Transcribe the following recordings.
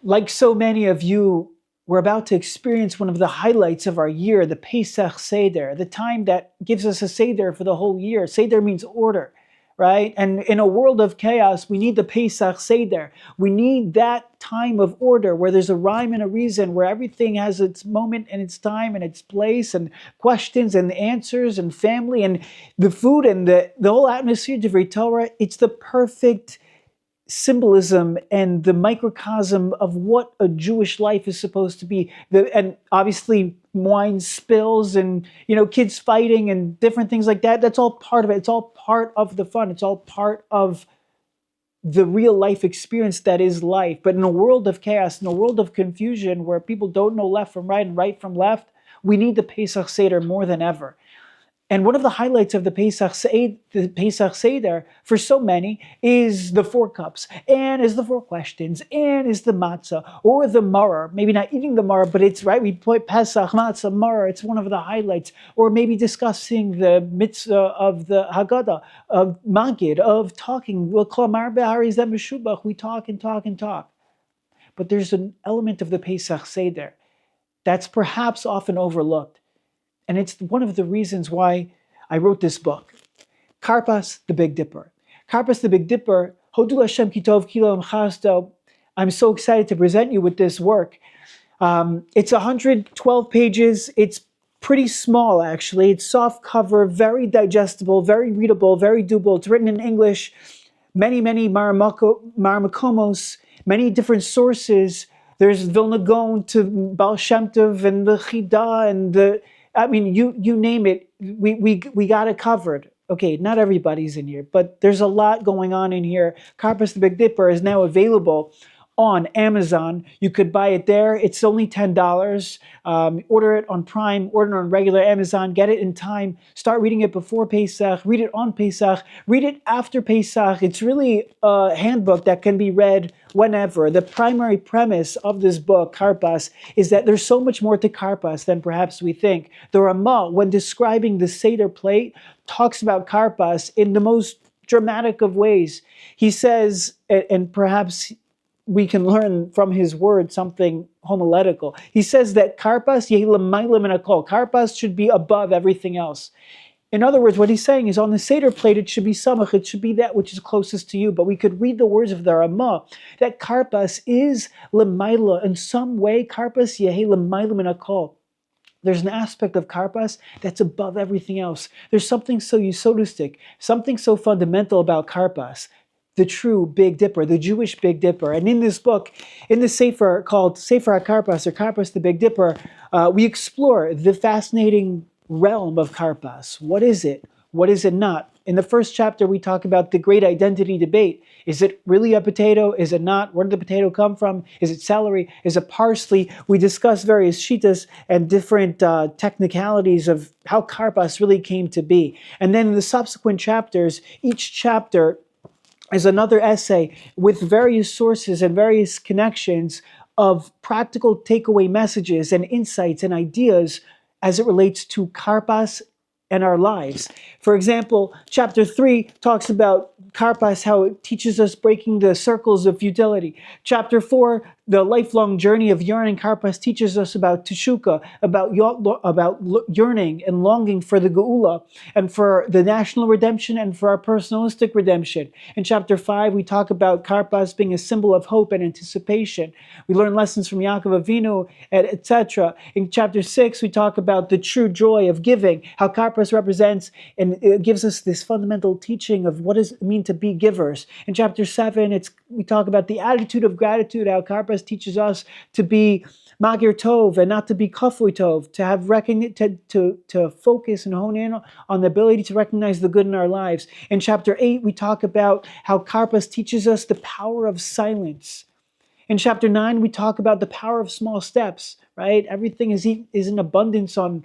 like so many of you, we're about to experience one of the highlights of our year, the Pesach Seder, the time that gives us a Seder for the whole year. Seder means order, right? And in a world of chaos, we need the Pesach Seder. We need that time of order where there's a rhyme and a reason, where everything has its moment and its time and its place, and questions and answers and family and the food and the whole atmosphere of Torah. It's the perfect symbolism and the microcosm of what a Jewish life is supposed to be. And obviously wine spills and kids fighting and different things like that. That's all part of it. It's all part of the fun. It's all part of the real life experience that is life. But in a world of chaos, in a world of confusion where people don't know left from right and right from left, we need the Pesach Seder more than ever. And one of the highlights of the Pesach Seder for so many is the 4 cups, and is the 4 questions, and is the matzah, or the maror. Maybe not eating the maror, but it's right. We put Pesach, matzah, maror. It's one of the highlights. Or maybe discussing the mitzvah of the Haggadah, of Magid, of talking. We talk and talk and talk. But there's an element of the Pesach Seder that's perhaps often overlooked. And it's one of the reasons why I wrote this book, Karpas, the Big Dipper. Karpas, the Big Dipper, Hodul Hashem Kitov Kilo Chasto. I'm so excited to present you with this work. It's 112 pages. It's pretty small, actually. It's soft cover, very digestible, very readable, very doable. It's written in English, many marmakomos, many different sources. There's Vilna Gaon to Baal Shem Tov and the Chida and you name it, we got it covered. Okay, not everybody's in here, but there's a lot going on in here. Karpas the Big Dipper is now available on Amazon. You could buy it there. It's only $10. Order it on Prime, order it on regular Amazon, get it in time. Start reading it before Pesach, read it on Pesach, read it after Pesach. It's really a handbook that can be read whenever. The primary premise of this book, Karpas, is that there's so much more to Karpas than perhaps we think. The Ramah, when describing the Seder plate, talks about Karpas in the most dramatic of ways. He says, and perhaps we can learn from his word something homiletical. He says that Karpas should be above everything else. In other words, what he's saying is on the Seder plate, it should be samach, it should be that which is closest to you. But we could read the words of the Ramah, that Karpas is lemaila. In some way, Karpas yehi lemaila min hakol. There's an aspect of Karpas that's above everything else. There's something so yesodistic, something so fundamental about Karpas, the true Big Dipper, the Jewish Big Dipper. And in this book, in the Sefer called Sefer HaKarpas, or Karpas the Big Dipper, we explore the fascinating realm of Karpas. What is it? What is it not? In the first chapter, we talk about the great identity debate. Is it really a potato? Is it not? Where did the potato come from? Is it celery? Is it parsley? We discuss various shitas and different technicalities of how Karpas really came to be. And then in the subsequent chapters, each chapter is another essay with various sources and various connections of practical takeaway messages and insights and ideas as it relates to Karpas and our lives. For example, chapter 3 talks about Karpas, how it teaches us breaking the circles of futility. Chapter 4, the lifelong journey of yearning. Karpas teaches us about teshuka, about yearning and longing for the geula, and for the national redemption and for our personalistic redemption. In chapter 5, we talk about Karpas being a symbol of hope and anticipation. We learn lessons from Yaakov Avinu, etc. In chapter 6, we talk about the true joy of giving, how Karpas represents and it gives us this fundamental teaching of what does it mean to be givers. In chapter 7, we talk about the attitude of gratitude, how Karpas teaches us to be Magir Tov and not to be Kafui Tov, to have to focus and hone in on the ability to recognize the good in our lives. In chapter 8, we talk about how Karpas teaches us the power of silence. In chapter 9, we talk about the power of small steps, right? Everything is in abundance on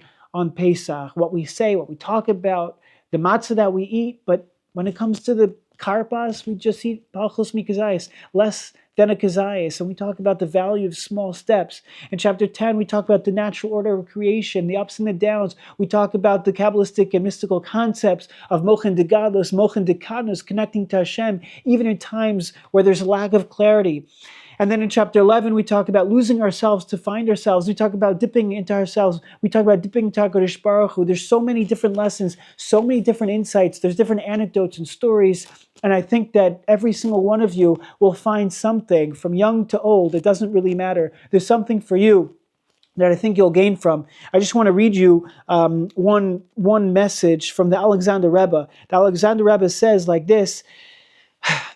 Pesach, what we say, what we talk about, the matzah that we eat, but when it comes to the Karpas, we just eat palchos mikazayis, less than a kazayis, and we talk about the value of small steps. In chapter 10, we talk about the natural order of creation, the ups and the downs. We talk about the Kabbalistic and mystical concepts of mochen de gadlus, mochen de kadnus, connecting to Hashem, even in times where there's a lack of clarity. And then in chapter 11, we talk about losing ourselves to find ourselves. We talk about dipping into ourselves. We talk about dipping into HaKadosh Baruch Hu. There's so many different lessons, so many different insights. There's different anecdotes and stories. And I think that every single one of you will find something from young to old. It doesn't really matter. There's something for you that I think you'll gain from. I just want to read you one message from the Alexander Rebbe. The Alexander Rebbe says like this.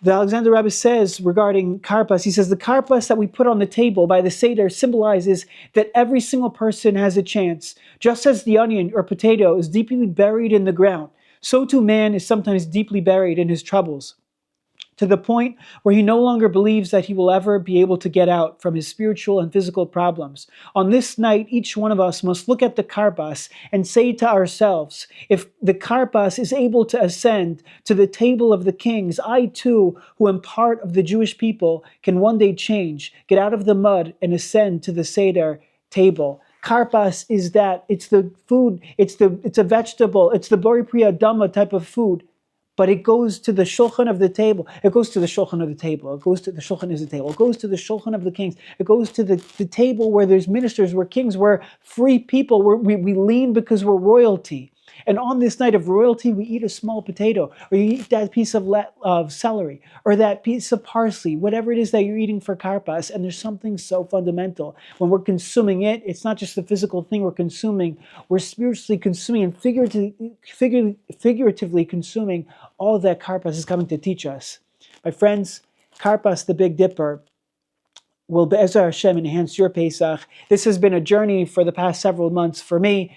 The Alexander Rebbe says regarding Karpas, he says, the Karpas that we put on the table by the Seder symbolizes that every single person has a chance. Just as the onion or potato is deeply buried in the ground, so too man is sometimes deeply buried in his troubles, to the point where he no longer believes that he will ever be able to get out from his spiritual and physical problems. On this night, each one of us must look at the Karpas and say to ourselves, if the Karpas is able to ascend to the table of the kings, I too, who am part of the Jewish people, can one day change, get out of the mud and ascend to the Seder table. Karpas is that, it's the food, it's a vegetable, it's the Bori Priya Dhamma type of food. But it goes to the shulchan of the table. It goes to the shulchan of the table. It goes to the shulchan is the table. It goes to the shulchan of the kings. It goes to the table where there's ministers, where kings, where free people, where we lean because we're royalty. And on this night of royalty, we eat a small potato, or you eat that piece of celery, or that piece of parsley, whatever it is that you're eating for Karpas. And there's something so fundamental. When we're consuming it, it's not just the physical thing we're consuming, we're spiritually consuming and figuratively consuming all that Karpas is coming to teach us. My friends, Karpas, the Big Dipper, will Be'ezer Hashem enhance your Pesach. This has been a journey for the past several months for me,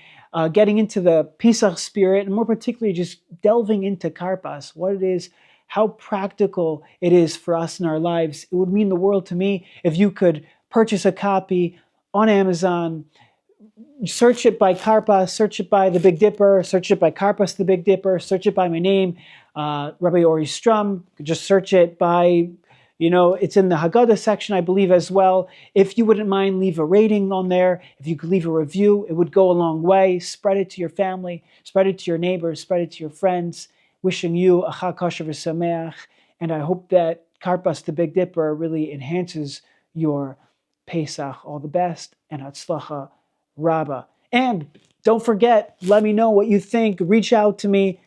getting into the Pesach spirit, and more particularly just delving into Karpas, what it is, how practical it is for us in our lives. It would mean the world to me if you could purchase a copy on Amazon, search it by Karpas, search it by the Big Dipper, search it by Karpas the Big Dipper, search it by my name, Rabbi Ori Strum. Just search it by, it's in the Haggadah section, I believe, as well. If you wouldn't mind, leave a rating on there. If you could leave a review, it would go a long way. Spread it to your family, spread it to your neighbors, spread it to your friends. Wishing you a Chag Kosher v'Sameach, and I hope that Karpas the Big Dipper really enhances your Pesach. All the best, and Hatzlacha Rabba. And don't forget, let me know what you think. Reach out to me,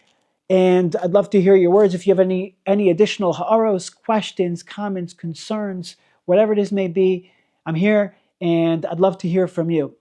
and I'd love to hear your words. If you have any additional ha'aros, questions, comments, concerns, whatever it is may be, I'm here, and I'd love to hear from you.